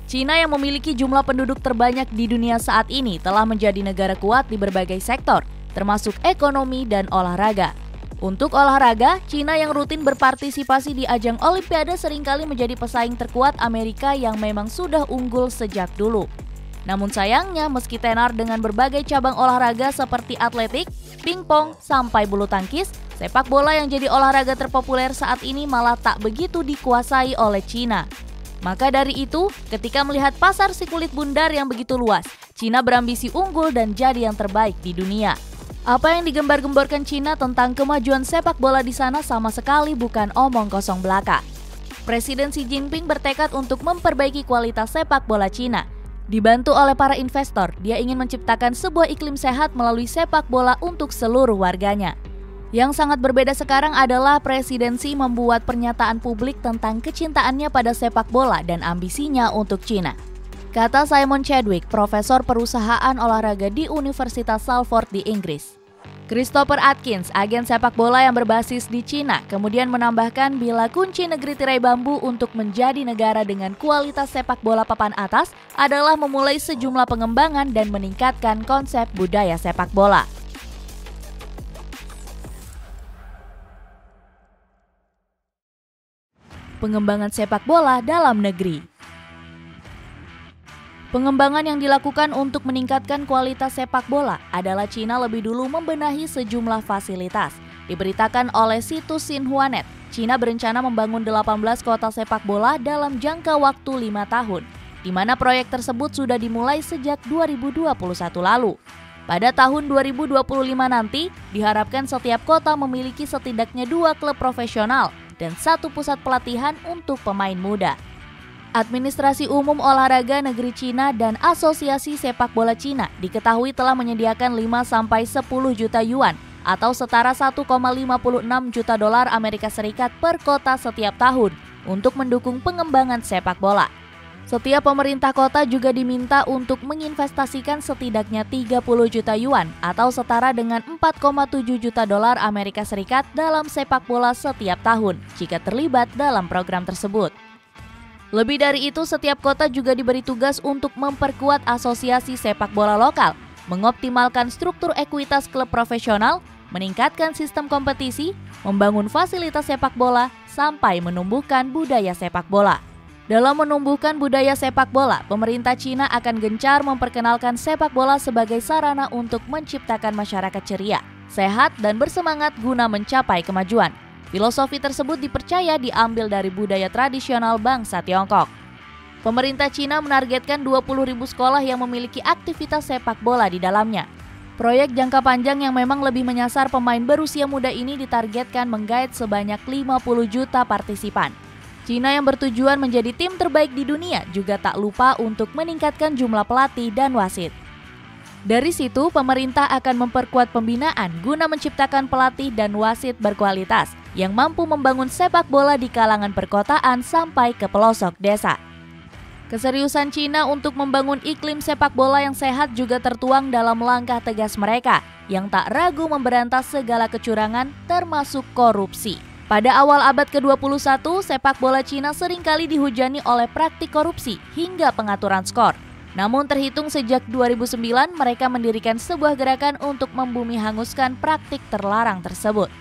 China yang memiliki jumlah penduduk terbanyak di dunia saat ini telah menjadi negara kuat di berbagai sektor, termasuk ekonomi dan olahraga. Untuk olahraga, China yang rutin berpartisipasi di ajang Olimpiade seringkali menjadi pesaing terkuat Amerika yang memang sudah unggul sejak dulu. Namun sayangnya, meski tenar dengan berbagai cabang olahraga seperti atletik, pingpong, sampai bulu tangkis, sepak bola yang jadi olahraga terpopuler saat ini malah tak begitu dikuasai oleh China. Maka dari itu, ketika melihat pasar si kulit bundar yang begitu luas, China berambisi unggul dan jadi yang terbaik di dunia. Apa yang digembar-gemborkan China tentang kemajuan sepak bola di sana sama sekali bukan omong kosong belaka. Presiden Xi Jinping bertekad untuk memperbaiki kualitas sepak bola China. Dibantu oleh para investor, dia ingin menciptakan sebuah iklim sehat melalui sepak bola untuk seluruh warganya. Yang sangat berbeda sekarang adalah Presiden Xi membuat pernyataan publik tentang kecintaannya pada sepak bola dan ambisinya untuk China. Kata Simon Chadwick, profesor perusahaan olahraga di Universitas Salford di Inggris. Christopher Atkins, agen sepak bola yang berbasis di China, kemudian menambahkan bila kunci negeri tirai bambu untuk menjadi negara dengan kualitas sepak bola papan atas adalah memulai sejumlah pengembangan dan meningkatkan konsep budaya sepak bola. Pengembangan sepak bola dalam negeri. Pengembangan yang dilakukan untuk meningkatkan kualitas sepak bola adalah China lebih dulu membenahi sejumlah fasilitas. Diberitakan oleh situs Xinhuanet, China berencana membangun 18 kota sepak bola dalam jangka waktu 5 tahun, di mana proyek tersebut sudah dimulai sejak 2021 lalu. Pada tahun 2025 nanti, diharapkan setiap kota memiliki setidaknya 2 klub profesional dan 1 pusat pelatihan untuk pemain muda. Administrasi Umum Olahraga Negeri Cina dan Asosiasi Sepak Bola Cina diketahui telah menyediakan 5-10 juta yuan atau setara 1,56 juta dolar Amerika Serikat per kota setiap tahun untuk mendukung pengembangan sepak bola. Setiap pemerintah kota juga diminta untuk menginvestasikan setidaknya 30 juta yuan atau setara dengan 4,7 juta dolar Amerika Serikat dalam sepak bola setiap tahun jika terlibat dalam program tersebut. Lebih dari itu, setiap kota juga diberi tugas untuk memperkuat asosiasi sepak bola lokal, mengoptimalkan struktur ekuitas klub profesional, meningkatkan sistem kompetisi, membangun fasilitas sepak bola, sampai menumbuhkan budaya sepak bola. Dalam menumbuhkan budaya sepak bola, pemerintah Cina akan gencar memperkenalkan sepak bola sebagai sarana untuk menciptakan masyarakat ceria, sehat, dan bersemangat guna mencapai kemajuan. Filosofi tersebut dipercaya diambil dari budaya tradisional bangsa Tiongkok. Pemerintah Cina menargetkan 20.000 sekolah yang memiliki aktivitas sepak bola di dalamnya. Proyek jangka panjang yang memang lebih menyasar pemain berusia muda ini ditargetkan menggait sebanyak 50 juta partisipan. Cina yang bertujuan menjadi tim terbaik di dunia juga tak lupa untuk meningkatkan jumlah pelatih dan wasit. Dari situ, pemerintah akan memperkuat pembinaan guna menciptakan pelatih dan wasit berkualitas yang mampu membangun sepak bola di kalangan perkotaan sampai ke pelosok desa. Keseriusan Cina untuk membangun iklim sepak bola yang sehat juga tertuang dalam langkah tegas mereka yang tak ragu memberantas segala kecurangan termasuk korupsi. Pada awal abad ke-21, sepak bola Cina seringkali dihujani oleh praktik korupsi hingga pengaturan skor. Namun terhitung sejak 2009, mereka mendirikan sebuah gerakan untuk membumi hanguskan praktik terlarang tersebut.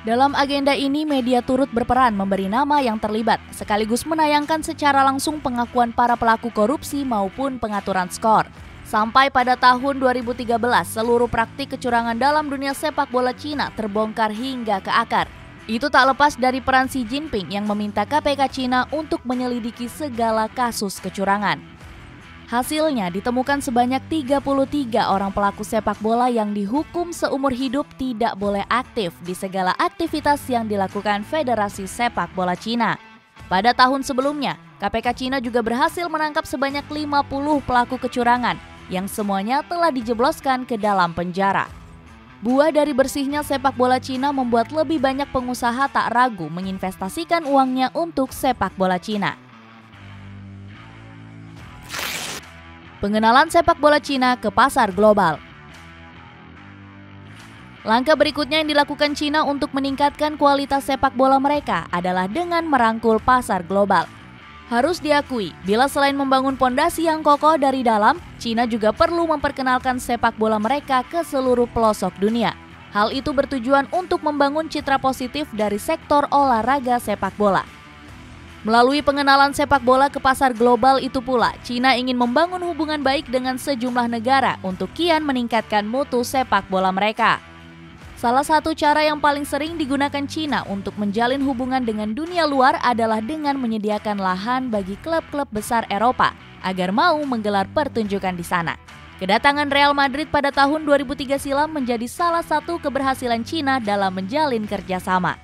Dalam agenda ini, media turut berperan memberi nama yang terlibat, sekaligus menayangkan secara langsung pengakuan para pelaku korupsi maupun pengaturan skor. Sampai pada tahun 2013, seluruh praktik kecurangan dalam dunia sepak bola Cina terbongkar hingga ke akar. Itu tak lepas dari peran Xi Jinping yang meminta KPK Cina untuk menyelidiki segala kasus kecurangan. Hasilnya ditemukan sebanyak 33 orang pelaku sepak bola yang dihukum seumur hidup tidak boleh aktif di segala aktivitas yang dilakukan Federasi Sepak Bola Cina. Pada tahun sebelumnya, KPK Cina juga berhasil menangkap sebanyak 50 pelaku kecurangan yang semuanya telah dijebloskan ke dalam penjara. Buah dari bersihnya sepak bola Cina membuat lebih banyak pengusaha tak ragu menginvestasikan uangnya untuk sepak bola Cina. Pengenalan sepak bola Cina ke pasar global. Langkah berikutnya yang dilakukan Cina untuk meningkatkan kualitas sepak bola mereka adalah dengan merangkul pasar global. Harus diakui, bila selain membangun pondasi yang kokoh dari dalam, Cina juga perlu memperkenalkan sepak bola mereka ke seluruh pelosok dunia. Hal itu bertujuan untuk membangun citra positif dari sektor olahraga sepak bola. Melalui pengenalan sepak bola ke pasar global itu pula, Cina ingin membangun hubungan baik dengan sejumlah negara untuk kian meningkatkan mutu sepak bola mereka. Salah satu cara yang paling sering digunakan Cina untuk menjalin hubungan dengan dunia luar adalah dengan menyediakan lahan bagi klub-klub besar Eropa agar mau menggelar pertunjukan di sana. Kedatangan Real Madrid pada tahun 2003 silam menjadi salah satu keberhasilan Cina dalam menjalin kerjasama.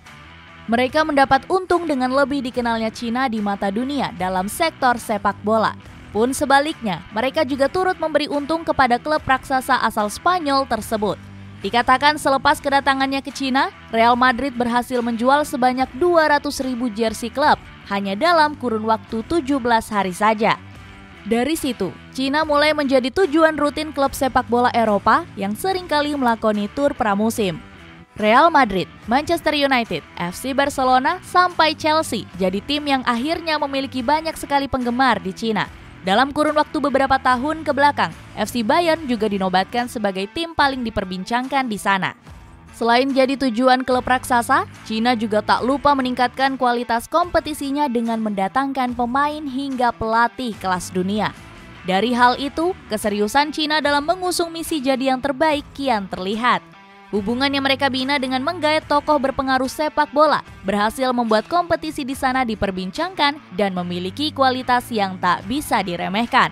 Mereka mendapat untung dengan lebih dikenalnya Cina di mata dunia dalam sektor sepak bola. Pun sebaliknya, mereka juga turut memberi untung kepada klub raksasa asal Spanyol tersebut. Dikatakan selepas kedatangannya ke Cina, Real Madrid berhasil menjual sebanyak 200.000 jersey klub hanya dalam kurun waktu 17 hari saja. Dari situ, Cina mulai menjadi tujuan rutin klub sepak bola Eropa yang seringkali melakoni tur pramusim. Real Madrid, Manchester United, FC Barcelona, sampai Chelsea jadi tim yang akhirnya memiliki banyak sekali penggemar di Cina. Dalam kurun waktu beberapa tahun ke belakang, FC Bayern juga dinobatkan sebagai tim paling diperbincangkan di sana. Selain jadi tujuan klub raksasa, Cina juga tak lupa meningkatkan kualitas kompetisinya dengan mendatangkan pemain hingga pelatih kelas dunia. Dari hal itu, keseriusan Cina dalam mengusung misi jadi yang terbaik kian terlihat. Hubungan yang mereka bina dengan menggait tokoh berpengaruh sepak bola berhasil membuat kompetisi di sana diperbincangkan dan memiliki kualitas yang tak bisa diremehkan.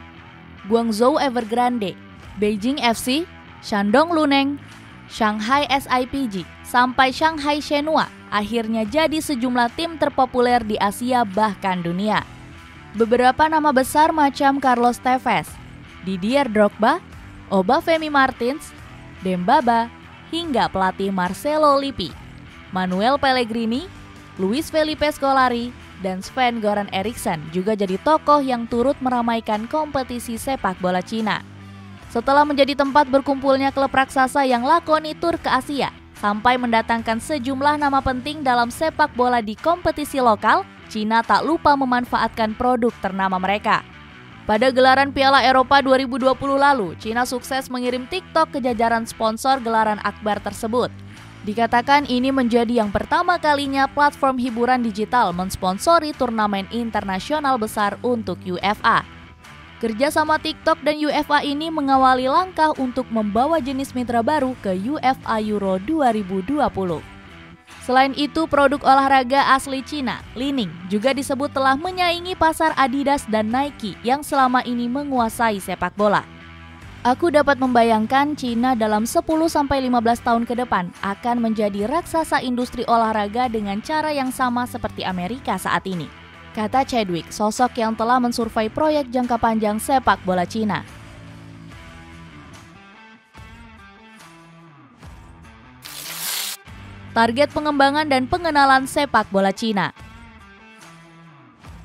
Guangzhou Evergrande, Beijing FC, Shandong Luneng, Shanghai SIPG, sampai Shanghai Shenhua akhirnya jadi sejumlah tim terpopuler di Asia bahkan dunia. Beberapa nama besar macam Carlos Tevez, Didier Drogba, Obafemi Martins, Dembaba, hingga pelatih Marcelo Lippi, Manuel Pellegrini, Luis Felipe Scolari, dan Sven-Göran Eriksson juga jadi tokoh yang turut meramaikan kompetisi sepak bola Cina. Setelah menjadi tempat berkumpulnya klub raksasa yang lakoni tur ke Asia, sampai mendatangkan sejumlah nama penting dalam sepak bola di kompetisi lokal, Cina tak lupa memanfaatkan produk ternama mereka. Pada gelaran Piala Eropa 2020 lalu, Cina sukses mengirim TikTok ke jajaran sponsor gelaran akbar tersebut. Dikatakan ini menjadi yang pertama kalinya platform hiburan digital mensponsori turnamen internasional besar untuk UEFA. Kerjasama TikTok dan UEFA ini mengawali langkah untuk membawa jenis mitra baru ke UEFA Euro 2020. Selain itu, produk olahraga asli Cina, Li Ning, juga disebut telah menyaingi pasar Adidas dan Nike yang selama ini menguasai sepak bola. Aku dapat membayangkan Cina dalam 10-15 tahun ke depan akan menjadi raksasa industri olahraga dengan cara yang sama seperti Amerika saat ini, kata Chadwick, sosok yang telah mensurvei proyek jangka panjang sepak bola Cina. Target pengembangan dan pengenalan sepak bola Cina.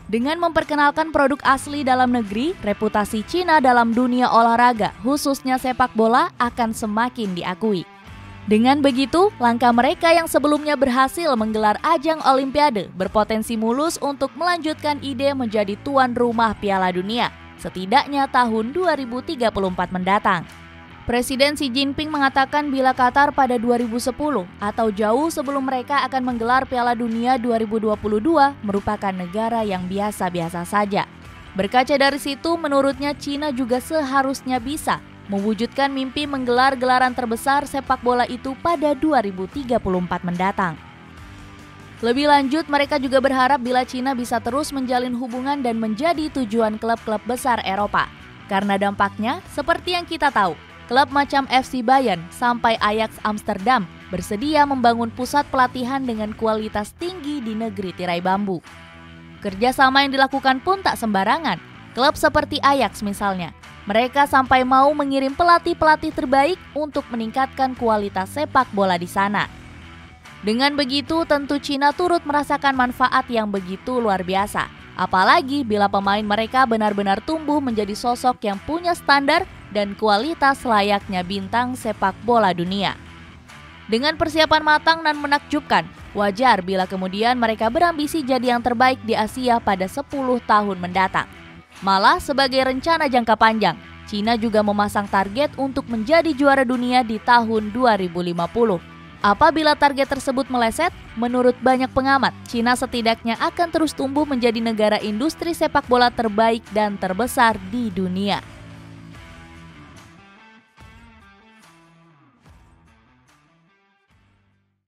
Dengan memperkenalkan produk asli dalam negeri, reputasi Cina dalam dunia olahraga, khususnya sepak bola, akan semakin diakui. Dengan begitu, langkah mereka yang sebelumnya berhasil menggelar ajang Olimpiade berpotensi mulus untuk melanjutkan ide menjadi tuan rumah Piala Dunia, setidaknya tahun 2034 mendatang. Presiden Xi Jinping mengatakan bila Qatar pada 2010 atau jauh sebelum mereka akan menggelar Piala Dunia 2022 merupakan negara yang biasa-biasa saja. Berkaca dari situ, menurutnya Cina juga seharusnya bisa mewujudkan mimpi menggelar gelaran terbesar sepak bola itu pada 2034 mendatang. Lebih lanjut, mereka juga berharap bila Cina bisa terus menjalin hubungan dan menjadi tujuan klub-klub besar Eropa. Karena dampaknya, seperti yang kita tahu, klub macam FC Bayern sampai Ajax Amsterdam bersedia membangun pusat pelatihan dengan kualitas tinggi di negeri tirai bambu. Kerjasama yang dilakukan pun tak sembarangan. Klub seperti Ajax misalnya, mereka sampai mau mengirim pelatih-pelatih terbaik untuk meningkatkan kualitas sepak bola di sana. Dengan begitu, tentu Cina turut merasakan manfaat yang begitu luar biasa. Apalagi bila pemain mereka benar-benar tumbuh menjadi sosok yang punya standar dan kualitas layaknya bintang sepak bola dunia. Dengan persiapan matang dan menakjubkan, wajar bila kemudian mereka berambisi jadi yang terbaik di Asia pada 10 tahun mendatang. Malah sebagai rencana jangka panjang, Cina juga memasang target untuk menjadi juara dunia di tahun 2050. Apabila target tersebut meleset, menurut banyak pengamat, Cina setidaknya akan terus tumbuh menjadi negara industri sepak bola terbaik dan terbesar di dunia.